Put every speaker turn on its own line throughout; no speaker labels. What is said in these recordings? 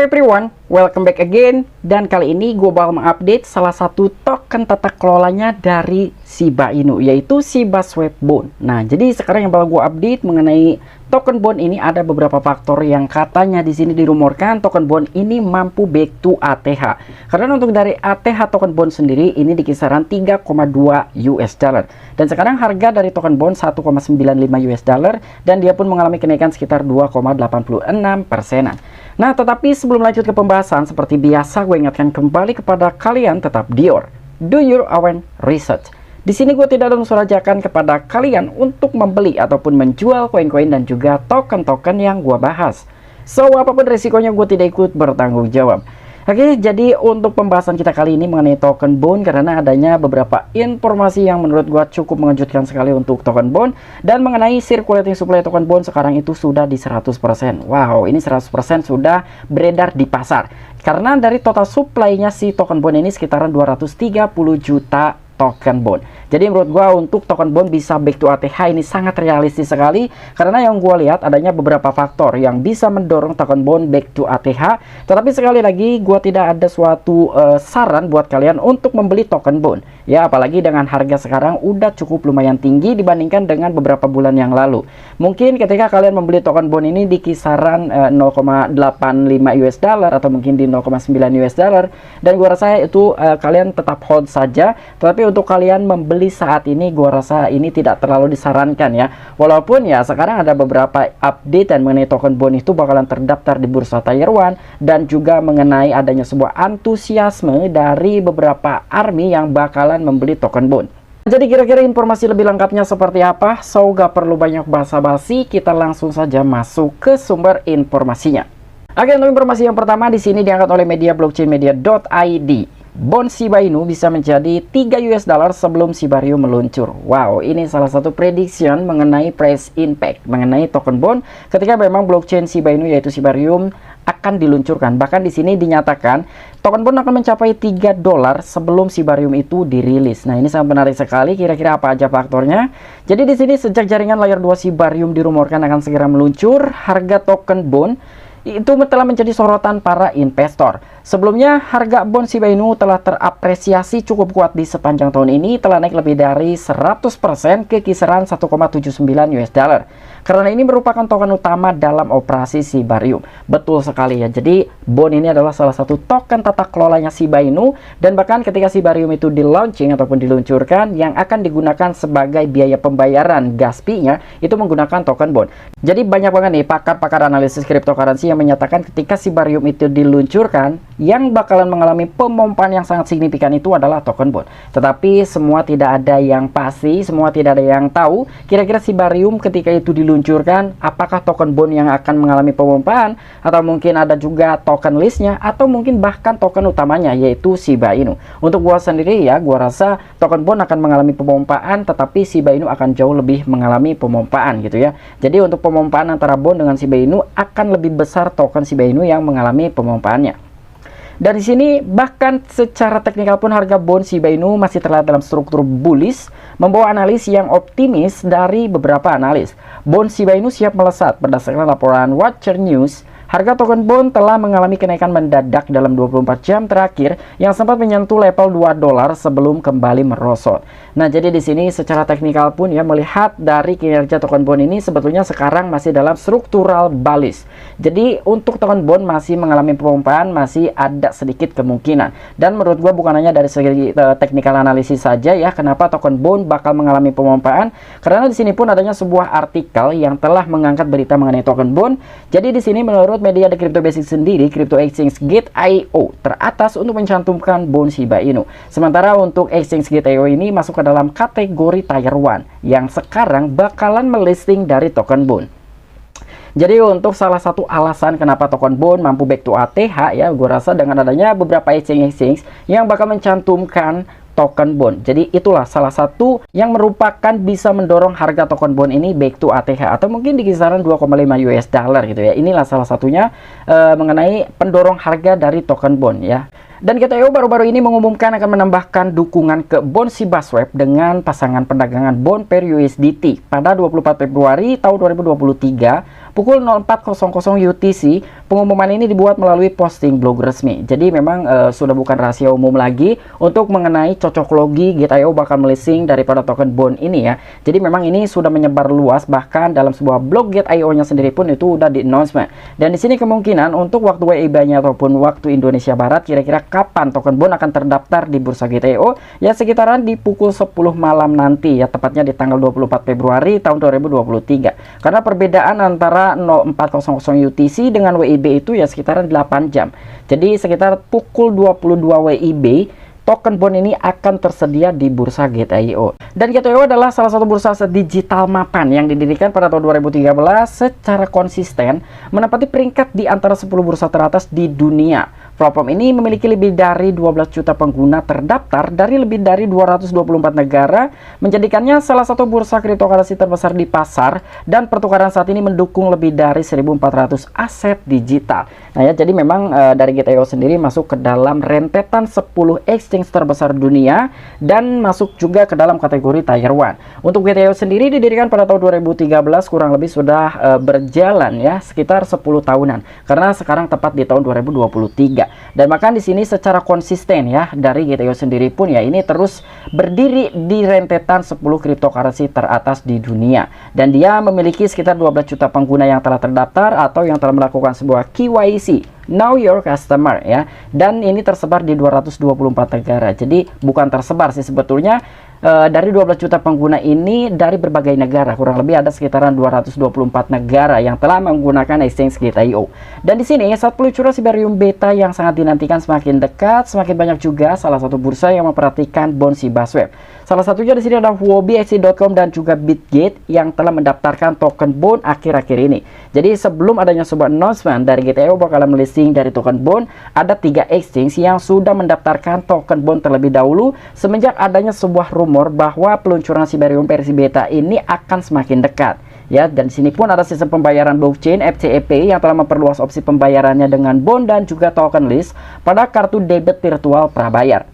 Hello everyone, welcome back again. Dan kali ini gue bakal mengupdate salah satu token tata kelolanya dari Shiba Inu, yaitu Shiba Swap Bond. Nah, jadi sekarang yang bakal gue update mengenai token bond ini ada beberapa faktor yang katanya di sini dirumorkan token bond ini mampu back to ATH. Karena untuk dari ATH token bond sendiri ini di kisaran 3,2 US dollar. Dan sekarang harga dari token bond 1,95 US dollar dan dia pun mengalami kenaikan sekitar 2,86%. Nah, tetapi sebelum lanjut ke pembahasan, seperti biasa gue ingatkan kembali kepada kalian tetap do your own research. Di sini gue tidak ada unsur ajakan kepada kalian untuk membeli ataupun menjual koin-koin dan juga token-token yang gue bahas. So, apapun resikonya gue tidak ikut bertanggung jawab. Oke, jadi untuk pembahasan kita kali ini mengenai token bond, karena adanya beberapa informasi yang menurut gua cukup mengejutkan sekali untuk token bond. Dan mengenai circulating supply token bond sekarang itu sudah di 100%. Wow, ini 100% sudah beredar di pasar. Karena dari total supply-nya si token bond ini sekitaran 230 juta token bond. Jadi menurut gua untuk token bond bisa back to ATH ini sangat realistis sekali, karena yang gua lihat adanya beberapa faktor yang bisa mendorong token bond back to ATH. Tetapi sekali lagi gua tidak ada suatu saran buat kalian untuk membeli token bond ya, apalagi dengan harga sekarang udah cukup lumayan tinggi dibandingkan dengan beberapa bulan yang lalu. Mungkin ketika kalian membeli token bond ini di kisaran 0,85 US dollar atau mungkin di 0,9 US dollar, dan gua rasa itu kalian tetap hold saja. Tetapi untuk kalian membeli saat ini gua rasa ini tidak terlalu disarankan ya. Walaupun ya sekarang ada beberapa update dan mengenai token bond itu bakalan terdaftar di bursa Tier 1, dan juga mengenai adanya sebuah antusiasme dari beberapa army yang bakalan membeli token bond. Jadi kira-kira informasi lebih lengkapnya seperti apa? So, gak perlu banyak basa-basi, kita langsung saja masuk ke sumber informasinya. Oke, untuk informasi yang pertama di sini diangkat oleh media blockchainmedia.id. Bond Shiba Inu bisa menjadi 3 US dollar sebelum Shibarium meluncur. Wow, ini salah satu prediction mengenai price impact, mengenai token bond ketika memang blockchain Shiba Inu yaitu Shibarium akan diluncurkan. Bahkan di sini dinyatakan token bond akan mencapai 3 dolar sebelum Shibarium itu dirilis. Nah, ini sangat menarik sekali. Kira-kira apa aja faktornya? Jadi di sini sejak jaringan layer 2 Shibarium dirumorkan akan segera meluncur, harga token bond itu telah menjadi sorotan para investor. Sebelumnya harga bond Shiba Inu telah terapresiasi cukup kuat di sepanjang tahun ini, telah naik lebih dari 100% ke kisaran 1,79 US dollar. Karena ini merupakan token utama dalam operasi Shibarium. Betul sekali ya. Jadi bond ini adalah salah satu token tata kelolanya Shiba Inu, dan bahkan ketika Shibarium itu di launching ataupun diluncurkan, yang akan digunakan sebagai biaya pembayaran gas fee-nya itu menggunakan token bond. Jadi banyak banget nih pakar-pakar analisis cryptocurrency yang menyatakan ketika Shibarium itu diluncurkan, yang bakalan mengalami pemompaan yang sangat signifikan itu adalah token bond. Tetapi semua tidak ada yang pasti, semua tidak ada yang tahu kira-kira Shibarium ketika itu diluncurkan apakah token bond yang akan mengalami pemompaan, atau mungkin ada juga token listnya, atau mungkin bahkan token utamanya yaitu Shiba Inu. Untuk gua sendiri ya, gua rasa token bond akan mengalami pemompaan, tetapi Shiba Inu akan jauh lebih mengalami pemompaan gitu ya. Jadi untuk pemompaan antara bond dengan Shiba Inu akan lebih besar token Shiba Inu yang mengalami pemompaannya. Dari sini bahkan secara teknikal pun harga bond Shiba Inu masih terlihat dalam struktur bullish, membawa analis yang optimis dari beberapa analis. Bond Shiba Inu siap melesat. Berdasarkan laporan Watcher News, harga token bond telah mengalami kenaikan mendadak dalam 24 jam terakhir yang sempat menyentuh level 2 dolar sebelum kembali merosot. Nah, jadi di sini secara teknikal pun ya, melihat dari kinerja token bond ini sebetulnya sekarang masih dalam struktural bullish. Jadi untuk token bond masih mengalami pemompaan, masih ada sedikit kemungkinan. Dan menurut gua bukan hanya dari segi teknikal analisis saja ya kenapa token bond bakal mengalami pemompaan, karena di sini pun adanya sebuah artikel yang telah mengangkat berita mengenai token bond. Jadi di sini menurut media The Crypto Basics sendiri, Crypto Exchange Gate.io teratas untuk mencantumkan bond Shiba Inu. Sementara untuk Exchange Gate.io ini masuk ke dalam kategori Tier 1 yang sekarang bakalan melisting dari token bond. Jadi untuk salah satu alasan kenapa token bond mampu back to ATH ya, gue rasa dengan adanya beberapa exchange yang bakal mencantumkan token bond. Jadi itulah salah satu yang merupakan bisa mendorong harga token bond ini back to ATH atau mungkin di kisaran 2,5 US dollar gitu ya. Inilah salah satunya mengenai pendorong harga dari token bond ya. Dan GTO baru-baru ini mengumumkan akan menambahkan dukungan ke bond Shiba Swap dengan pasangan perdagangan bond per USDT pada 24 Februari tahun 2023 pukul 04.00 UTC. Pengumuman ini dibuat melalui posting blog resmi. Jadi memang sudah bukan rahasia umum lagi untuk mengenai cocok logi Gate.io bakal melisting daripada token Bond ini ya. Jadi memang ini sudah menyebar luas, bahkan dalam sebuah blog Gate.io-nya sendiri pun itu udah di announcement. Dan di sini kemungkinan untuk waktu WIB-nya ataupun waktu Indonesia Barat, kira-kira kapan token Bond akan terdaftar di bursa Gate.io, ya sekitaran di pukul 10 malam nanti ya, tepatnya di tanggal 24 Februari tahun 2023. Karena perbedaan antara 04.00 UTC dengan WIB itu ya sekitaran 8 jam. Jadi sekitar pukul 22 WIB token Bond ini akan tersedia di bursa Gate.io. Dan Gate.io adalah salah satu bursa digital mapan yang didirikan pada tahun 2013 secara konsisten menempati peringkat di antara 10 bursa teratas di dunia. Platform ini memiliki lebih dari 12 juta pengguna terdaftar dari lebih dari 224 negara, menjadikannya salah satu bursa cryptocurrency terbesar di pasar, dan pertukaran saat ini mendukung lebih dari 1.400 aset digital. Nah ya, jadi memang dari Gate.io sendiri masuk ke dalam rentetan 10 exchange terbesar dunia dan masuk juga ke dalam kategori Tier 1. Untuk Gate.io sendiri didirikan pada tahun 2013, kurang lebih sudah berjalan ya sekitar 10 tahunan, karena sekarang tepat di tahun 2023. Dan bahkan di sini secara konsisten ya dari Gate.io sendiri pun ya ini terus berdiri di rentetan 10 cryptocurrency teratas di dunia, dan dia memiliki sekitar 12 juta pengguna yang telah terdaftar atau yang telah melakukan sebuah KYC, Know Your Customer ya, dan ini tersebar di 224 negara. Jadi bukan tersebar sih sebetulnya, dari 12 juta pengguna ini dari berbagai negara, kurang lebih ada sekitaran 224 negara yang telah menggunakan exchange Gate.io. Dan di sini saat peluncuran Sibarium Beta yang sangat dinantikan semakin dekat, semakin banyak juga salah satu bursa yang memperhatikan Bond si Basweb. Salah satunya di sini ada huobi.xt.com dan juga Bitgate yang telah mendaftarkan token Bond akhir-akhir ini. Jadi sebelum adanya sebuah announcement dari Gate.io bakalan melisting dari token Bond, ada 3 exchange yang sudah mendaftarkan token Bond terlebih dahulu semenjak adanya sebuah rumor bahwa peluncuran Sibarium versi beta ini akan semakin dekat. Ya, dan di sini pun ada sistem pembayaran blockchain FCEP yang telah memperluas opsi pembayarannya dengan Bond dan juga token list pada kartu debit virtual prabayar.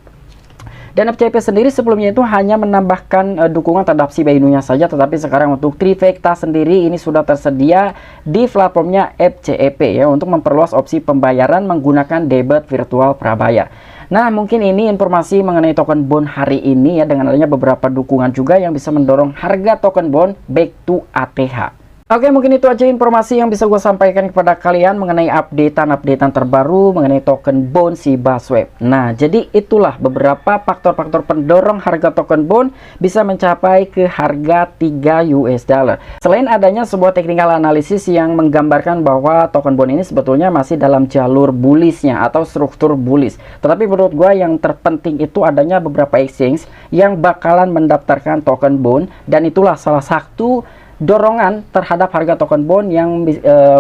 Dan FCEP sendiri sebelumnya itu hanya menambahkan dukungan terhadap Shiba Inu-nya saja, tetapi sekarang untuk Trifecta sendiri ini sudah tersedia di platformnya FCEP ya untuk memperluas opsi pembayaran menggunakan debit virtual prabayar. Nah, mungkin ini informasi mengenai token Bond hari ini ya, dengan adanya beberapa dukungan juga yang bisa mendorong harga token Bond back to ATH. Oke, mungkin itu aja informasi yang bisa gue sampaikan kepada kalian mengenai updatean terbaru mengenai token Bond si Basweb. Nah, jadi itulah beberapa faktor-faktor pendorong harga token Bond bisa mencapai ke harga 3 US dollar. Selain adanya sebuah technical analysis yang menggambarkan bahwa token Bond ini sebetulnya masih dalam jalur bullishnya atau struktur bullish. Tetapi menurut gue yang terpenting itu adanya beberapa exchange yang bakalan mendaftarkan token Bond, dan itulah salah satu dorongan terhadap harga token Bond yang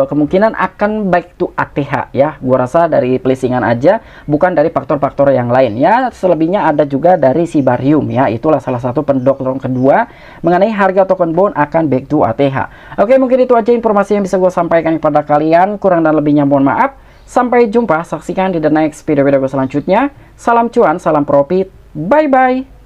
kemungkinan akan baik to ATH ya. Gua rasa dari placingan aja, bukan dari faktor-faktor yang lain ya. Selebihnya ada juga dari Sibarium ya. Itulah salah satu pendorong kedua mengenai harga token Bond akan back to ATH. Oke, mungkin itu aja informasi yang bisa gue sampaikan kepada kalian. Kurang dan lebihnya mohon maaf. Sampai jumpa, saksikan di the next video gue selanjutnya. Salam cuan, salam profit, bye bye.